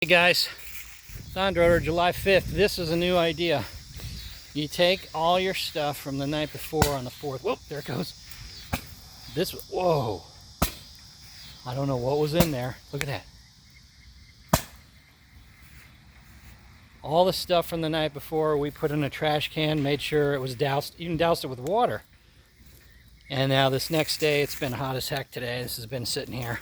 Hey guys, Sandra, July 5th. This is a new idea. You take all your stuff from the night before on the 4th. Whoop, there it goes. Whoa. I don't know what was in there. Look at that. All the stuff from the night before we put in a trash can, made sure it was doused, even doused it with water. And now this next day, it's been hot as heck today. This has been sitting here.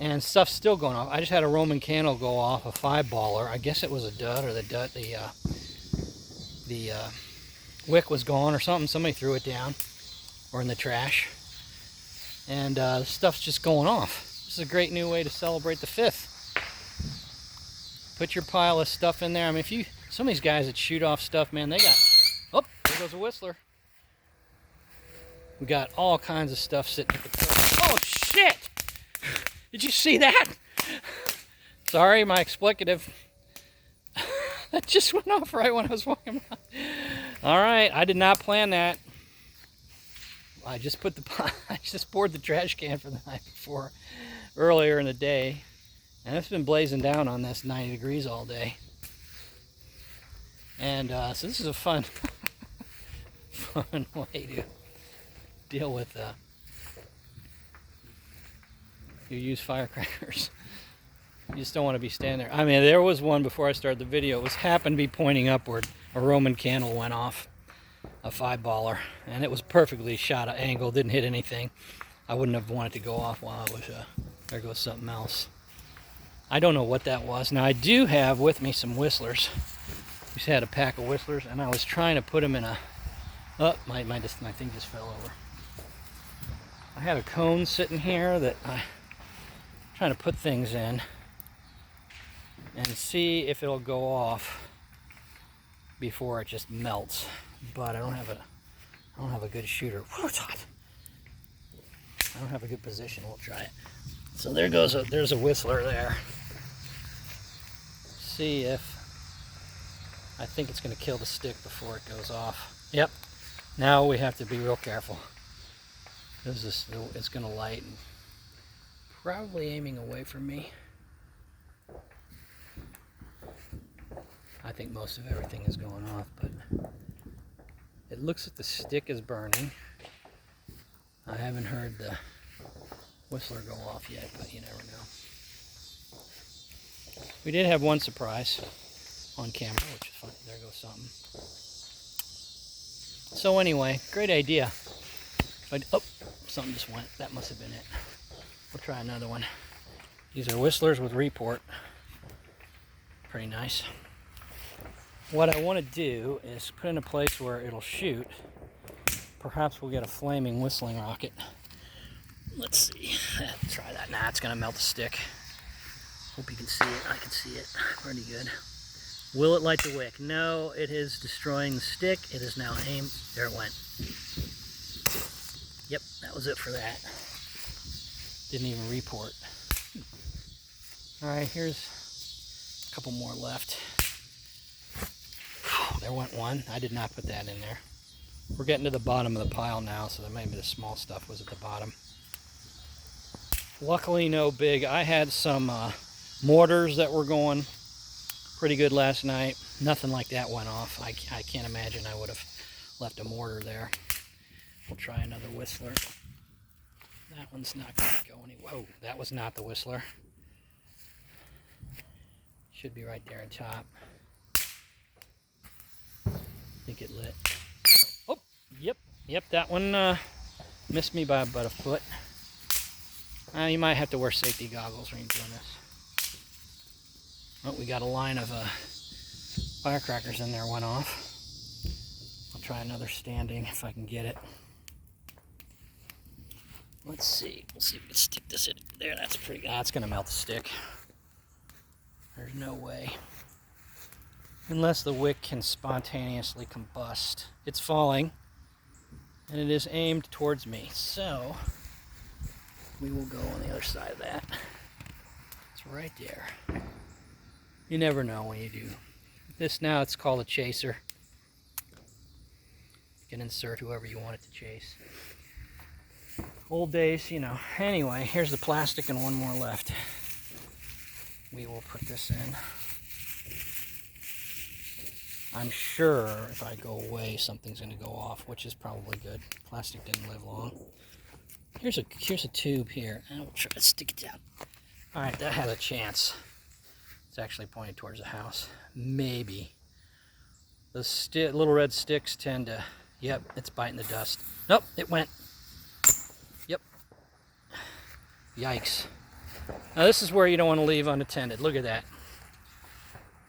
And stuff's still going off. I just had a Roman candle go off, a 5-baller. I guess it was a dud, or the wick was gone or something. Somebody threw it down or in the trash. And stuff's just going off. This is a great new way to celebrate the 5th. Put your pile of stuff in there. I mean, some of these guys that shoot off stuff, man, they got, oh, there goes a whistler. We got all kinds of stuff sitting at the top. Oh, shit! Did you see that? Sorry, my explicative. That just went off right when I was walking by. All right, I did not plan that. I just poured the trash can for the night before, earlier in the day, and it's been blazing down on this 90 degrees all day. And so this is a fun way to deal with you use firecrackers. You just don't want to be standing there. I mean, there was one before I started the video. It happened to be pointing upward. A Roman candle went off, a 5-baller, and it was perfectly shot at angle. Didn't hit anything. I wouldn't have wanted to go off while I was. There goes something else. I don't know what that was. Now I do have with me some whistlers. We just had a pack of whistlers, and I was trying to put them in a. Oh, my thing just fell over. I had a cone sitting here that I'm trying to put things in and see if it'll go off before it just melts. But I don't have a good shooter. Whoa, it's hot. I don't have a good position. We'll try it. So there's a whistler there. See if I think it's going to kill the stick before it goes off. Yep. Now we have to be real careful. It's going to light and probably aiming away from me. I think most of everything is going off, but it looks like the stick is burning. I haven't heard the whistler go off yet, but you never know. We did have one surprise on camera, which is fun. There goes something. So anyway, great idea. Oh, something just went. That must have been it. We'll try another one. These are whistlers with report. Pretty nice. What I want to do is put in a place where it'll shoot. Perhaps we'll get a flaming whistling rocket. Let's see. Try that. Nah, it's going to melt the stick. Hope you can see it. I can see it pretty good. Will it light the wick? No, it is destroying the stick. It is now aimed. There it went. Yep, that was it for that. Didn't even report. Alright, here's a couple more left. There went one. I did not put that in there. We're getting to the bottom of the pile now, so maybe the small stuff was at the bottom. Luckily, no big. I had some mortars that were going pretty good last night. Nothing like that went off. I can't imagine I would have left a mortar there. We'll try another whistler. That one's not going to go anywhere. Whoa, that was not the whistler. Should be right there on top. I think it lit. Oh, yep, that one missed me by about a foot. You might have to wear safety goggles when you're doing this. Oh, we got a line of firecrackers in there, went off. I'll try another standing if I can get it. Let's see. We'll see if we can stick this in there. That's pretty. That's going to melt the stick. There's no way. Unless the wick can spontaneously combust. It's falling. And it is aimed towards me. So, we will go on the other side of that. It's right there. You never know when you do. This now, it's called a chaser. You can insert whoever you want it to chase. Old days, you know. Anyway, here's the plastic and one more left. we will put this in. I'm sure if I go away, something's going to go off, which is probably good. Plastic didn't live long. Here's a tube here, and we'll try to stick it down. All right, that has a chance. It's actually pointed towards the house. Maybe. The little red sticks tend to... Yep, it's biting the dust. Nope, it went. Yep. Yikes. Now this is where you don't want to leave unattended. Look at that.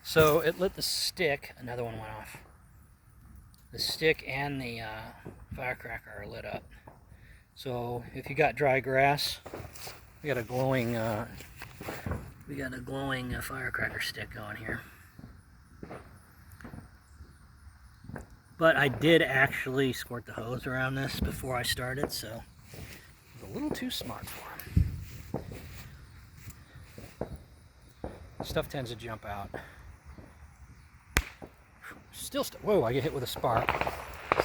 So it lit the stick. Another one went off. The stick and the firecracker are lit up. So if you got dry grass, we got a glowing firecracker stick going here. But I did actually squirt the hose around this before I started, so it was a little too smart for him. Stuff tends to jump out. Whoa, I get hit with a spark.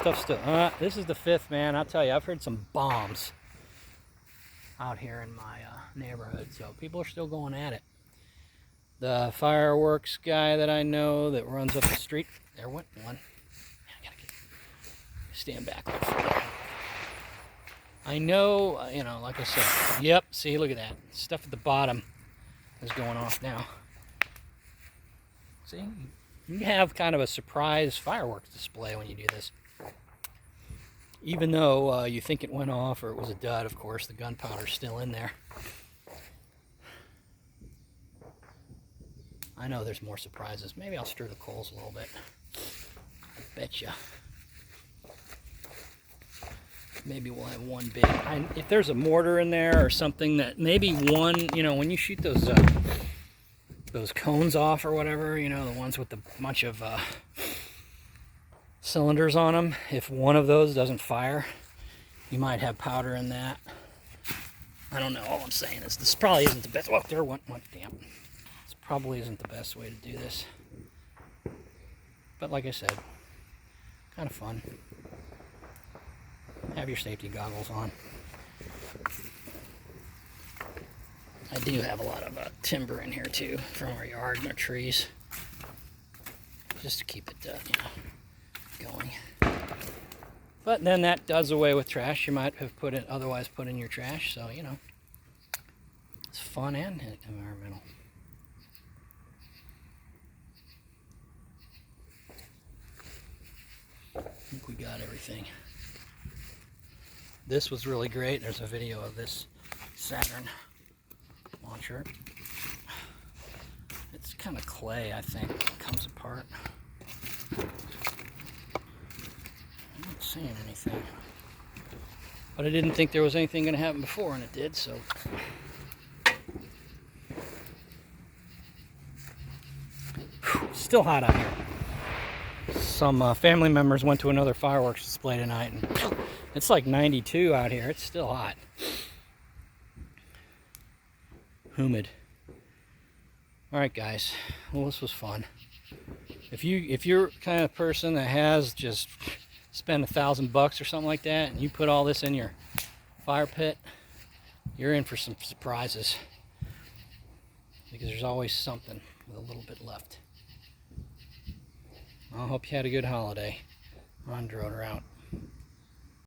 Stuff still, this is the fifth, man. I'll tell you, I've heard some bombs out here in my neighborhood, so people are still going at it. The fireworks guy that I know that runs up the street, there went one. I gotta stand back a little further. I know, you know, like I said, yep, see, look at that. Stuff at the bottom is going off now. See, you have kind of a surprise fireworks display when you do this. Even though you think it went off or it was a dud, of course, the gunpowder's still in there. I know there's more surprises. Maybe I'll stir the coals a little bit. I betcha. Maybe we'll have one big... if there's a mortar in there or something that... Maybe one, you know, when you shoot those cones off or whatever, you know, the ones with the bunch of cylinders on them, if one of those doesn't fire, you might have powder in that. I don't know. All I'm saying is this probably isn't the best... Oh, there went one. Damn. This probably isn't the best way to do this. But like I said, kind of fun. Have your safety goggles on. I do have a lot of timber in here too from our yard and our trees, just to keep it going. But then that does away with trash you might have otherwise put in your trash, so you know, it's fun and environmental. I think we got everything. This was really great. There's a video of this Saturn launcher. It's kind of clay, I think. It comes apart. I'm not seeing anything. But I didn't think there was anything going to happen before, and it did, so. Still hot out here. Some family members went to another fireworks display tonight, and it's like 92 out here. It's still hot. Humid. All right, guys. Well, this was fun. If you're kind of person that has just spent $1,000 or something like that, and you put all this in your fire pit, you're in for some surprises, because there's always something with a little bit left. I hope you had a good holiday. Ron Droder out.